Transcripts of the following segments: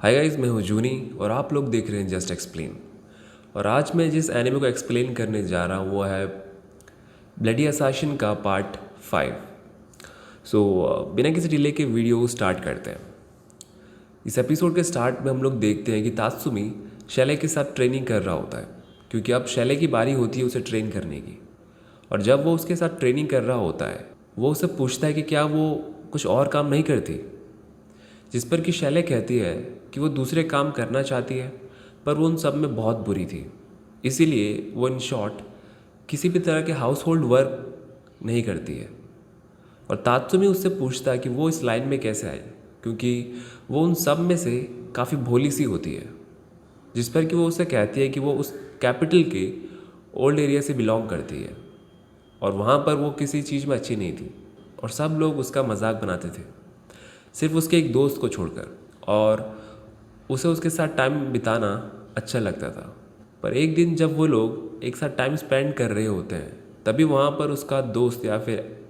Hi guys, मैं हूँ जूनी और आप लोग देख रहे हैं जस्ट एक्सप्लेन। और आज मैं जिस एनिमे को एक्सप्लेन करने जा रहा हूँ वो है ब्लडी असैसिन का पार्ट 5। बिना किसी डिले के वीडियो स्टार्ट करते हैं। इस एपिसोड के स्टार्ट में हम लोग देखते हैं कि तात्सुमी शैले के साथ ट्रेनिंग कर रहा होता है, क्योंकि अब शैले की बारी होती है उसे ट्रेन करने की। और जब वो उसके साथ ट्रेनिंग कर रहा होता है, वो उसे पूछता है कि क्या वो कुछ और काम नहीं करती, जिस पर कि शैले कहती है कि वो दूसरे काम करना चाहती है, पर वो उन सब में बहुत बुरी थी, इसीलिए वो इन शॉर्ट किसी भी तरह के हाउस होल्ड वर्क नहीं करती है। और तात्सुमी उससे पूछता है कि वो इस लाइन में कैसे आई, क्योंकि वो उन सब में से काफ़ी भोली सी होती है। जिस पर कि वो उसे कहती है कि वो उस कैपिटल के ओल्ड एरिया से बिलोंग करती है और वहाँ पर वो किसी चीज़ में अच्छी नहीं थी और सब लोग उसका मजाक बनाते थे, सिर्फ उसके एक दोस्त को छोड़कर। और उसे उसके साथ टाइम बिताना अच्छा लगता था। पर एक दिन जब वो लोग एक साथ टाइम स्पेंड कर रहे होते हैं, तभी वहाँ पर उसका दोस्त या फिर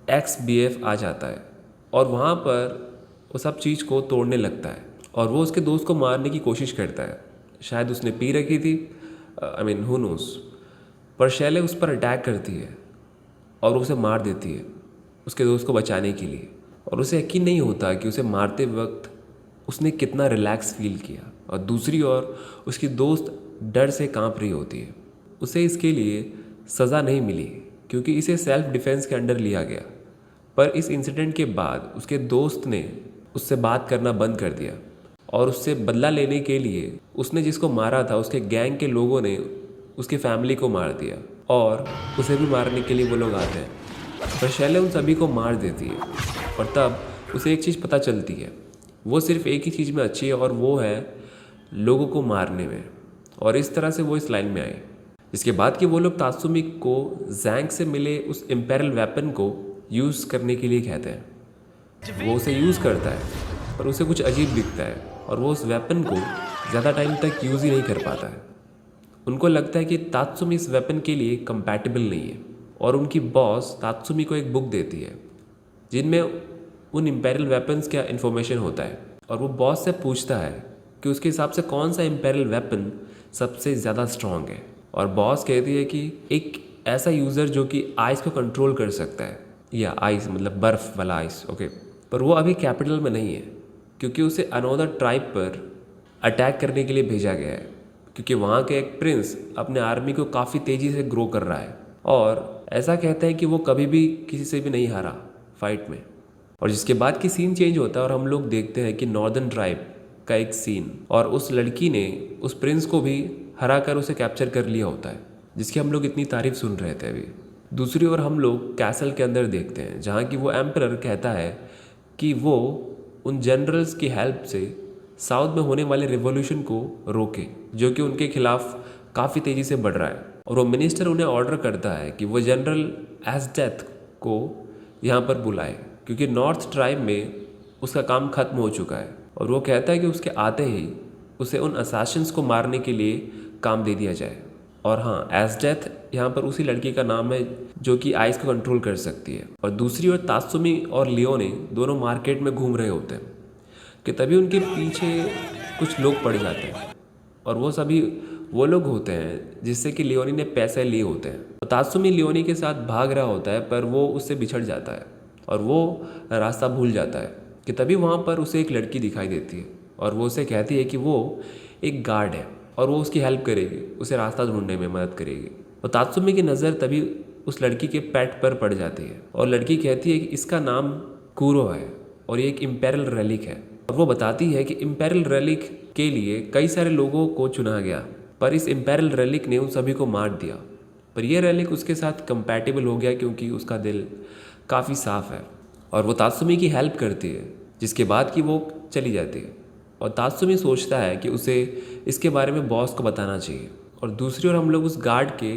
एक्स BF आ जाता है और वहाँ पर वो सब चीज़ को तोड़ने लगता है और वो उसके दोस्त को मारने की कोशिश करता है। शायद उसने पी रखी थी, आई मीन हु नोस। पर शैले उस पर अटैक करती है और उसे मार देती है उसके दोस्त को बचाने के लिए। और उसे यकीन नहीं होता कि उसे मारते वक्त उसने कितना रिलैक्स फील किया। और दूसरी ओर उसकी दोस्त डर से कांप रही होती है। उसे इसके लिए सज़ा नहीं मिली क्योंकि इसे सेल्फ डिफेंस के अंडर लिया गया। पर इस इंसिडेंट के बाद उसके दोस्त ने उससे बात करना बंद कर दिया और उससे बदला लेने के लिए उसने जिसको मारा था उसके गैंग के लोगों ने उसकी फैमिली को मार दिया और उसे भी मारने के लिए वो लोग आते हैं। पर शैले उन सभी को मार देती है और तब उसे एक चीज़ पता चलती है, वो सिर्फ एक ही चीज़ में अच्छी है और वो है लोगों को मारने में। और इस तरह से वो इस लाइन में आए। इसके बाद कि वो लोग तात्सुमी को जैंग से मिले उस इम्पेरल वेपन को यूज़ करने के लिए कहते हैं। वो उसे यूज़ करता है पर उसे कुछ अजीब दिखता है और वो उस वेपन को ज़्यादा टाइम तक यूज़ ही नहीं कर पाता है। उनको लगता है कि तात्सुमी इस वेपन के लिए कंपैटिबल नहीं है और उनकी बॉस तात्सुमी को एक बुक देती है जिनमें उन इम्पेरियल वेपन्स का इन्फॉर्मेशन होता है। और वो बॉस से पूछता है कि उसके हिसाब से कौन सा इम्पेरियल वेपन सबसे ज़्यादा स्ट्रॉन्ग है। और बॉस कहती है कि एक ऐसा यूज़र जो कि आइस को कंट्रोल कर सकता है, या आइस मतलब बर्फ़ वाला आइस, ओके। पर वो अभी कैपिटल में नहीं है क्योंकि उसे अनोदर ट्राइब पर अटैक करने के लिए भेजा गया है, क्योंकि वहाँ के एक प्रिंस अपने आर्मी को काफ़ी तेज़ी से ग्रो कर रहा है और ऐसा कहता है कि वो कभी भी किसी से भी नहीं हारा फाइट में। और जिसके बाद की सीन चेंज होता है और हम लोग देखते हैं कि नॉर्दर्न ट्राइब का एक सीन, और उस लड़की ने उस प्रिंस को भी हरा कर उसे कैप्चर कर लिया होता है, जिसकी हम लोग इतनी तारीफ सुन रहे थे अभी। दूसरी ओर हम लोग कैसल के अंदर देखते हैं जहाँ की वो एम्परर कहता है कि वो उन जनरल्स की हेल्प से साउथ में होने वाले रिवॉल्यूशन को रोके जो कि उनके खिलाफ काफ़ी तेज़ी से बढ़ रहा है। और वो मिनिस्टर उन्हें ऑर्डर करता है कि वो जनरल एस्डेथ को यहाँ पर बुलाए, क्योंकि नॉर्थ ट्राइब में उसका काम खत्म हो चुका है। और वो कहता है कि उसके आते ही उसे उन असैसिन्स को मारने के लिए काम दे दिया जाए। और हाँ, एस्डेथ यहाँ पर उसी लड़की का नाम है जो कि आइस को कंट्रोल कर सकती है। और दूसरी ओर तात्सुमी और लियोने दोनों मार्केट में घूम रहे होते हैं कि तभी उनके पीछे कुछ लोग पड़ जाते हैं और वो सभी वो लोग होते हैं जिससे कि लियोनी ने पैसे लिए होते हैं। तो तात्सुमी लियोनी के साथ भाग रहा होता है पर वो उससे बिछड़ जाता है और वो रास्ता भूल जाता है कि तभी वहाँ पर उसे एक लड़की दिखाई देती है और वो उसे कहती है कि वो एक गार्ड है और वो उसकी हेल्प करेगी, उसे रास्ता ढूंढने में मदद करेगी। और तात्सुमी की नज़र तभी उस लड़की के पेट पर पड़ जाती है और लड़की कहती है कि इसका नाम कूरो है और ये एक इम्पेरल रेलिक है। और वो बताती है कि इम्पेरल रेलिक के लिए कई सारे लोगों को चुना गया, पर इस इम्पेरल रेलिक ने उन सभी को मार दिया। पर यह रेलिक उसके साथ कंपैटिबल हो गया क्योंकि उसका दिल काफ़ी साफ है और वो तात्सुमी की हेल्प करती है, जिसके बाद कि वो चली जाती है। और तात्सुमी सोचता है कि उसे इसके बारे में बॉस को बताना चाहिए। और दूसरी ओर हम लोग उस गार्ड के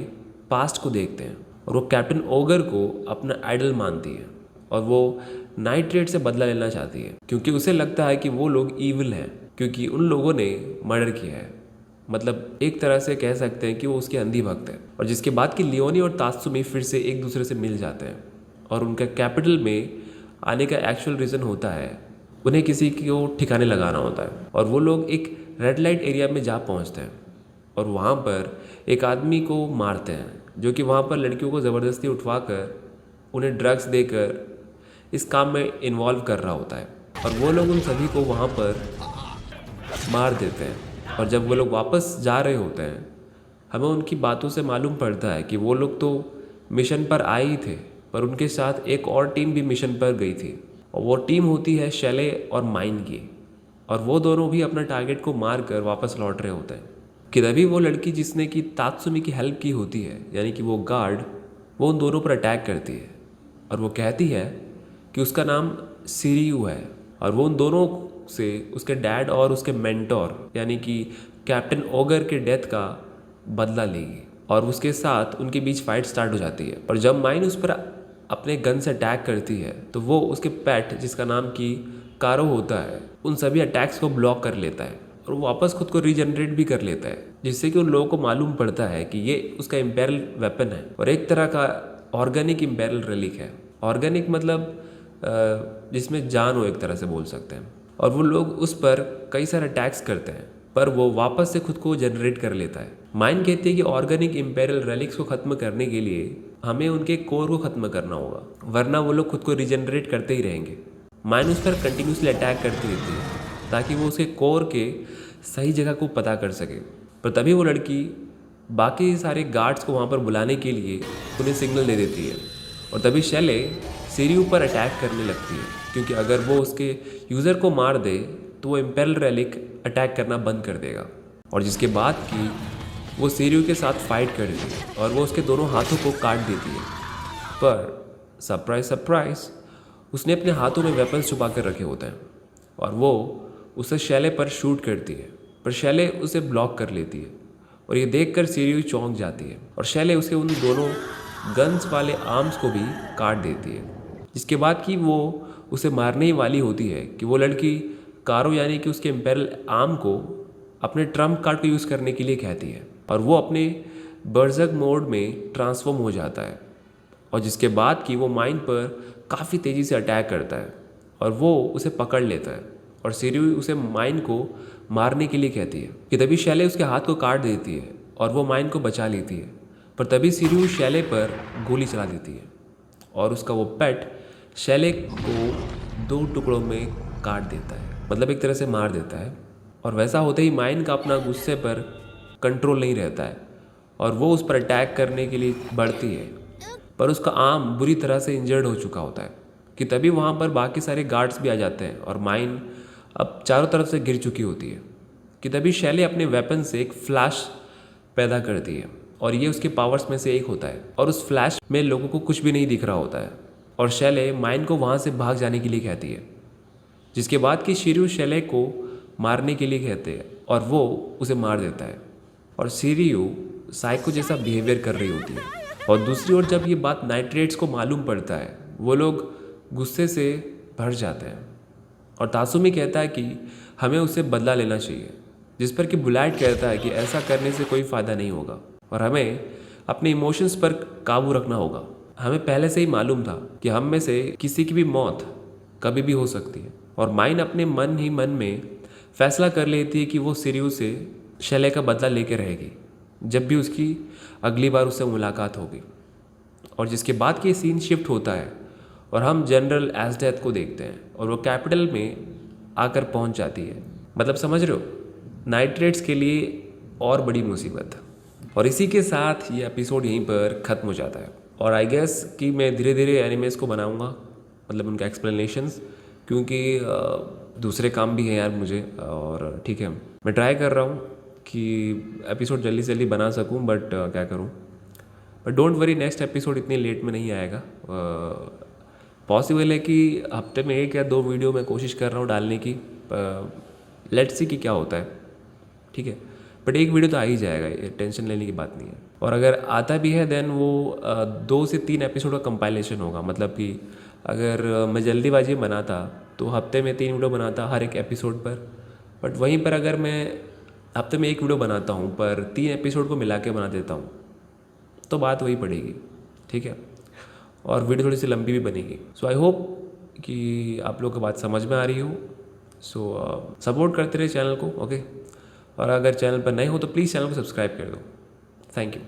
पास्ट को देखते हैं और वो कैप्टन ओगर को अपना आइडल मानती है और वो नाइट रेड से बदला लेना चाहती है क्योंकि उसे लगता है कि वो लोग ईविल हैं, क्योंकि उन लोगों ने मर्डर किया है। मतलब एक तरह से कह सकते हैं कि वो उसके अंधी भक्त है। और जिसके बाद कि लियोनी और तात्सुमी फिर से एक दूसरे से मिल जाते हैं और उनका कैपिटल में आने का एक्चुअल रीज़न होता है उन्हें किसी को ठिकाने लगाना होता है और वो लोग एक रेड लाइट एरिया में जा पहुंचते हैं और वहाँ पर एक आदमी को मारते हैं जो कि वहाँ पर लड़कियों को ज़बरदस्ती उठवाकर उन्हें ड्रग्स देकर इस काम में इन्वॉल्व कर रहा होता है और वो लोग उन सभी को वहाँ पर मार देते हैं। और जब वो लोग वापस जा रहे होते हैं हमें उनकी बातों से मालूम पड़ता है कि वो लोग तो मिशन पर आए ही थे, पर उनके साथ एक और टीम भी मिशन पर गई थी और वो टीम होती है शैले और माइन की, और वो दोनों भी अपना टारगेट को मार कर वापस लौट रहे होते हैं कि तभी वो लड़की जिसने कि तात्सुमी की हेल्प की होती है, यानी कि वो गार्ड, वो उन दोनों पर अटैक करती है और वो कहती है कि उसका नाम सिरियू है और वो उन दोनों से उसके डैड और उसके मेंटोर यानी कि कैप्टन ओगर के डेथ का बदला लेगी और उसके साथ उनके बीच फाइट स्टार्ट हो जाती है। और जब माइन उस पर अपने गन से अटैक करती है तो वो उसके पेट जिसका नाम कि कारो होता है उन सभी अटैक्स को ब्लॉक कर लेता है और वो वापस खुद को रीजनरेट भी कर लेता है, जिससे कि उन लोगों को मालूम पड़ता है कि ये उसका इम्पेरल वेपन है और एक तरह का ऑर्गेनिक इम्पेरल रिलिक है। ऑर्गेनिक मतलब जिसमें जान हो, एक तरह से बोल सकते हैं। और वो लोग उस पर कई सारे अटैक्स करते हैं पर वो वापस से खुद को जनरेट कर लेता है। माइन कहती है कि ऑर्गेनिक इम्पेरियल रेलिक्स को ख़त्म करने के लिए हमें उनके कोर को ख़त्म करना होगा, वरना वो लोग खुद को रिजनरेट करते ही रहेंगे। माइन उस पर कंटिन्यूसली अटैक करती रहती है ताकि वो उसके कोर के सही जगह को पता कर सके। पर तभी वो लड़की बाकी सारे गार्ड्स को वहाँ पर बुलाने के लिए उन्हें सिग्नल दे देती है और तभी शैले सिरियू पर अटैक करने लगती है, क्योंकि अगर वो उसके यूज़र को मार दे तो वो इम्पेरल रेलिक अटैक करना बंद कर देगा। और जिसके बाद कि वो सिरियू के साथ फाइट करती है और वो उसके दोनों हाथों को काट देती है। पर सरप्राइज सरप्राइज, उसने अपने हाथों में वेपन्स छुपा कर रखे होते हैं और वो उसे शैले पर शूट करती है, पर शैले उसे ब्लॉक कर लेती है और ये देखकर सिरियू चौंक जाती है और शैले उसे उन दोनों गन्स वाले आर्म्स को भी काट देती है। जिसके बाद कि वो उसे मारने ही वाली होती है कि वो लड़की कारो यानी कि उसके इम्पेरल आर्म को अपने ट्रम्प कार्ड को यूज़ करने के लिए कहती है और वो अपने बर्जक मोड में ट्रांसफॉर्म हो जाता है और जिसके बाद कि वो माइन पर काफ़ी तेज़ी से अटैक करता है और वो उसे पकड़ लेता है और सिरियू उसे माइन को मारने के लिए कहती है कि तभी शैले उसके हाथ को काट देती है और वो माइन को बचा लेती है। पर तभी सिरियू शैले पर गोली चला देती है और उसका वो पेट शैले को 2 टुकड़ों में काट देता है, मतलब एक तरह से मार देता है। और वैसा होते ही माइन का अपना गुस्से पर कंट्रोल नहीं रहता है और वो उस पर अटैक करने के लिए बढ़ती है, पर उसका आर्म बुरी तरह से इंजर्ड हो चुका होता है कि तभी वहाँ पर बाकी सारे गार्ड्स भी आ जाते हैं और माइन अब चारों तरफ से गिर चुकी होती है कि तभी शैले अपने वेपन से एक फ्लैश पैदा करती है और ये उसके पावर्स में से एक होता है और उस फ्लैश में लोगों को कुछ भी नहीं दिख रहा होता है और शैले माइन को वहाँ से भाग जाने के लिए कहती है। जिसके बाद कि सिरियू शैले को मारने के लिए कहते हैं और वो उसे मार देता है और सिरियू साइको जैसा बिहेवियर कर रही होती है। और दूसरी ओर जब ये बात नाइट्रेट्स को मालूम पड़ता है वो लोग गुस्से से भर जाते हैं और तासुमी कहता है कि हमें उससे बदला लेना चाहिए, जिस पर कि बुलाइट कहता है कि ऐसा करने से कोई फ़ायदा नहीं होगा और हमें अपने इमोशंस पर काबू रखना होगा। हमें पहले से ही मालूम था कि हम में से किसी की भी मौत कभी भी हो सकती है और माइन अपने मन ही मन में फैसला कर लेती है कि वो सिरियू से शैले का बदला लेके रहेगी जब भी उसकी अगली बार उससे मुलाकात होगी। और जिसके बाद कि सीन शिफ्ट होता है और हम जनरल एस्डेथ को देखते हैं और वो कैपिटल में आकर पहुंच जाती है, मतलब समझ रहे हो, नाइट्रेट्स के लिए और बड़ी मुसीबत। और इसी के साथ ये एपिसोड यहीं पर ख़त्म हो जाता है और आई गेस कि मैं धीरे धीरे एनिमेस को बनाऊंगा, मतलब उनका एक्सप्लेनेशंस, क्योंकि दूसरे काम भी हैं यार मुझे। और ठीक है, मैं ट्राई कर रहा हूँ कि एपिसोड जल्दी से जल्दी बना सकूँ, बट क्या करूँ। But don't worry, next episode इतनी लेट में नहीं आएगा। पॉसिबल है कि हफ्ते में 1 या 2 वीडियो मैं कोशिश कर रहा हूँ डालने की, लेट्स सी कि क्या होता है, ठीक है। बट 1 वीडियो तो आ ही जाएगा, ये टेंशन लेने की बात नहीं है। और अगर आता भी है देन वो 2 से 3 एपिसोड का कंपाइलेशन होगा, मतलब कि अगर मैं जल्दीबाजी में बनाता तो हफ्ते में 3 वीडियो बनाता हर एक एपिसोड पर। बट वहीं पर अगर मैं हफ्ते में 1 वीडियो बनाता हूँ पर 3 एपिसोड को मिला के बना देता हूँ तो बात वही पड़ेगी, ठीक है। और वीडियो थोड़ी सी लंबी भी बनेगी। सो आई होप कि आप लोग को बात समझ में आ रही हो। सो सपोर्ट करते रहे चैनल को, ओके। और अगर चैनल पर नए हो तो प्लीज़ चैनल को सब्सक्राइब कर दो। Thank you.